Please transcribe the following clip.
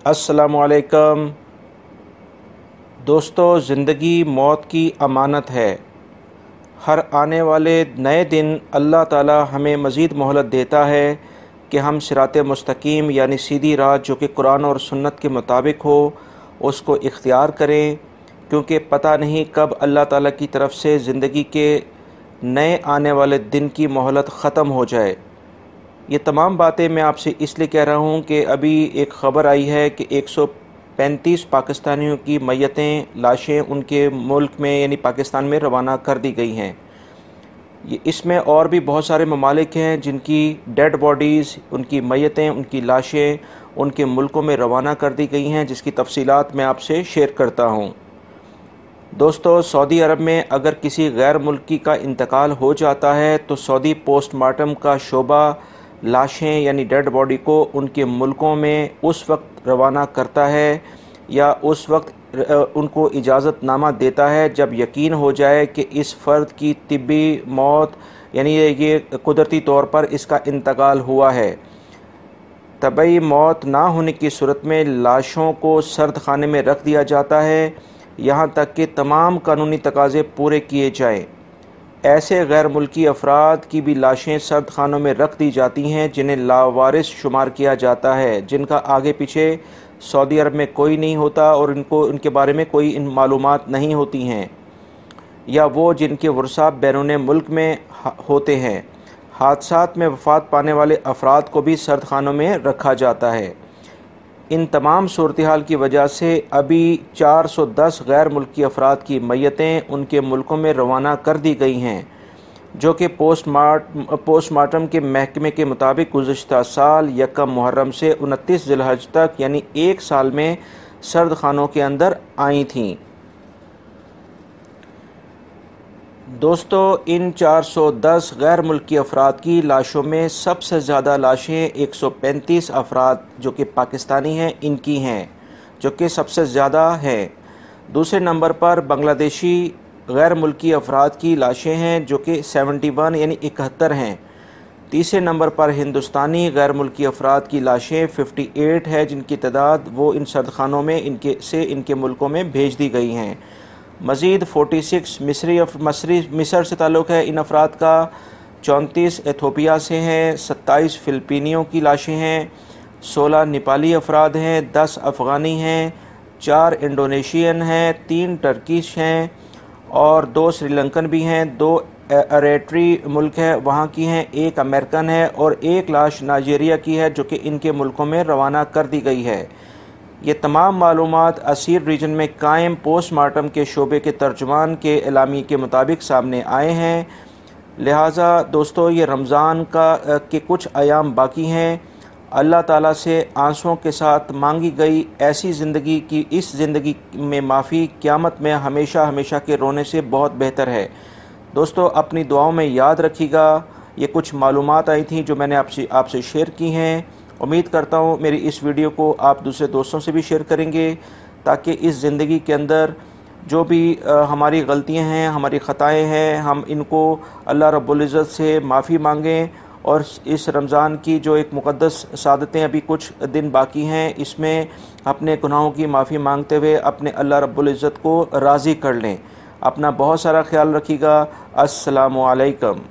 अस्सलामुअलैकुम दोस्तों, ज़िंदगी मौत की अमानत है। हर आने वाले नए दिन अल्लाह ताला हमें मज़ीद मोहलत देता है कि हम सिरात मुस्तकीम यानी सीधी राह जो कि कुरान और सुन्नत के मुताबिक हो उसको इख्तियार करें, क्योंकि पता नहीं कब अल्लाह ताला की तरफ से ज़िंदगी के नए आने वाले दिन की मोहलत ख़त्म हो जाए। ये तमाम बातें मैं आपसे इसलिए कह रहा हूँ कि अभी एक ख़बर आई है कि 135 पाकिस्तानियों की मैयतें लाशें उनके मुल्क में यानी पाकिस्तान में रवाना कर दी गई हैं। ये इसमें और भी बहुत सारे ममालिक हैं जिनकी डेड बॉडीज़, उनकी मैयतें, उनकी लाशें उनके मुल्कों में रवाना कर दी गई हैं, जिसकी तफसीलात मैं आपसे शेयर करता हूँ। दोस्तों, सऊदी अरब में अगर किसी गैर मुल्की का इंतकाल हो जाता है तो सऊदी पोस्टमार्टम का शोबा लाशें यानी डेड बॉडी को उनके मुल्कों में उस वक्त रवाना करता है या उस वक्त उनको इजाज़तनामा देता है जब यकीन हो जाए कि इस फ़र्द की तिब्बी मौत यानी ये कुदरती तौर पर इसका इंतकाल हुआ है। तबई मौत ना होने की सूरत में लाशों को सर्द खाने में रख दिया जाता है, यहाँ तक कि तमाम कानूनी तकाज़े पूरे किए जाएँ। ऐसे गैर मुल्की अफराद की भी लाशें सर्द खानों में रख दी जाती हैं जिन्हें लावारिस शुमार किया जाता है, जिनका आगे पीछे सऊदी अरब में कोई नहीं होता और इनके बारे में कोई मालूमात नहीं होती हैं, या वो जिनके वर्सा बैरून मुल्क में होते हैं। हादसात में वफ़ात पाने वाले अफराद को भी सर्द खानों में रखा जाता है। इन तमाम सूरत हाल की वजह से अभी 410 गैर मुल्की अफराद की मैयतें उनके मुल्कों में रवाना कर दी गई हैं, जो कि पोस्टमार्टम के महकमे के मुताबिक गुज़श्ता साल 1 मुहर्रम से 29 ज़िलहज तक यानी एक साल में सर्द खानों के अंदर आई थीं। दोस्तों, इन 410 गैर मुल्की अफराद की लाशों में सबसे ज़्यादा लाशें 135 अफराद जो कि पाकिस्तानी हैं इनकी हैं, जो कि सबसे ज़्यादा हैं। दूसरे नंबर पर बांग्लादेशी गैर मुल्की अफराद की लाशें हैं जो कि 71 यानी 71 हैं। तीसरे नंबर पर हिंदुस्तानी गैर मुल्की अफराद की लाशें 58 है, जिनकी तादाद वो इन सर्द खानों में इनके मुल्कों में भेज दी गई हैं। मज़ीद 46 मिस्र से ताल्लुक़ है इन अफराद का, 34 एथोपिया से हैं, 27 फ़िलिपीनियों की लाशें हैं, 16 नेपाली अफराद हैं, 10 अफ़गानी हैं, 4 इंडोनेशियन हैं, 3 टर्किश हैं और 2 श्रीलंकन भी हैं, 2 एरेट्री मुल्क है वहाँ की हैं, 1 अमेरिकन है और 1 लाश नाइजीरिया की है जो कि इनके मुल्कों में रवाना कर दी गई है। ये तमाम मालूमात असीर रीजन में कायम पोस्टमार्टम के शोबे के तर्जुमान के एलामी के मुताबिक सामने आए हैं। लिहाजा दोस्तों, ये रमज़ान के कुछ अयाम बाकी हैं। अल्लाह ताला से आंसुओं के साथ मांगी गई ऐसी ज़िंदगी की इस ज़िंदगी में माफ़ी क़यामत में हमेशा हमेशा के रोने से बहुत बेहतर है। दोस्तों, अपनी दुआओं में याद रखिएगा। ये कुछ मालूमात आई थी जो मैंने आपसे शेयर की हैं। उम्मीद करता हूँ मेरी इस वीडियो को आप दूसरे दोस्तों से भी शेयर करेंगे, ताकि इस ज़िंदगी के अंदर जो भी हमारी गलतियाँ हैं, हमारी ख़ताएँ हैं, हम इनको अल्लाह रब्बुल इज़्ज़त से माफ़ी मांगें और इस रमज़ान की जो एक मुक़द्दस सादतें अभी कुछ दिन बाकी हैं, इसमें अपने गुनाहों की माफ़ी मांगते हुए अपने अल्लाह रब्बुल इज़्ज़त को राज़ी कर लें। अपना बहुत सारा ख्याल रखिएगा। अस्सलामु अलैकुम।